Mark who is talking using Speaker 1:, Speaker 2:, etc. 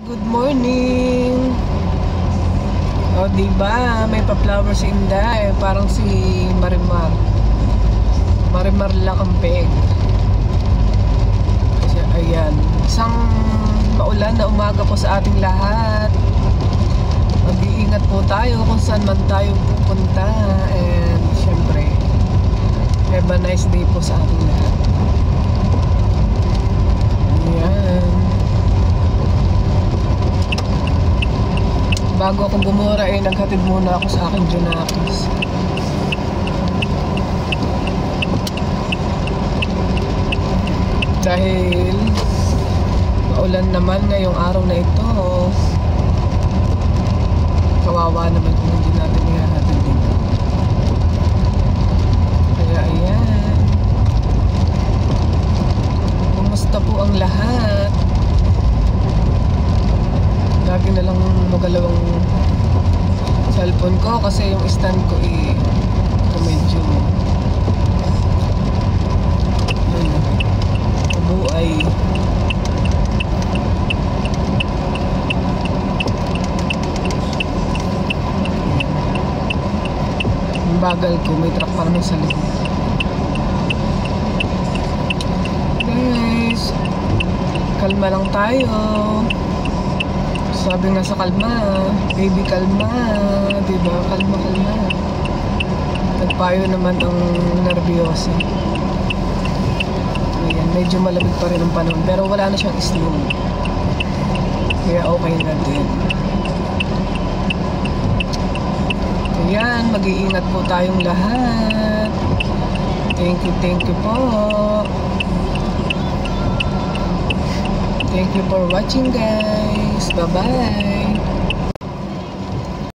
Speaker 1: Good morning. O diba, may pa-flower si Inday, parang si Marimar. Marimar Lakampeg. Kasi ayan, isang maulan na umaga po sa ating lahat. Mag-iingat po tayo kung saan man tayo pupunta. And syempre, have a nice day po sa ating lahat. Ayan. Bago ako bumura naghatid muna ako sa aking Junakis. Dahil maulan naman ngayong araw na ito. Kawawa naman kung hindi natin ihahatid dito. Kaya ayan. Kumusta po ang lahat? Lagi na lang magalaw ang cellphone ko kasi yung stand ko medyo buhay. Ang bagal ko, may truck pa naman sa likod. Guys, kalma lang tayo. Sabi nga sa kalma, baby kalma, diba? Kalma, kalma. Nagpayo naman ang nervyosa. Ayan, medyo malamig pa rin ang panahon, pero wala na siyang snow. Kaya okay na din. Ayan, mag-iingat po tayong lahat. Thank you po. Thank you for watching, guys. Bye-bye.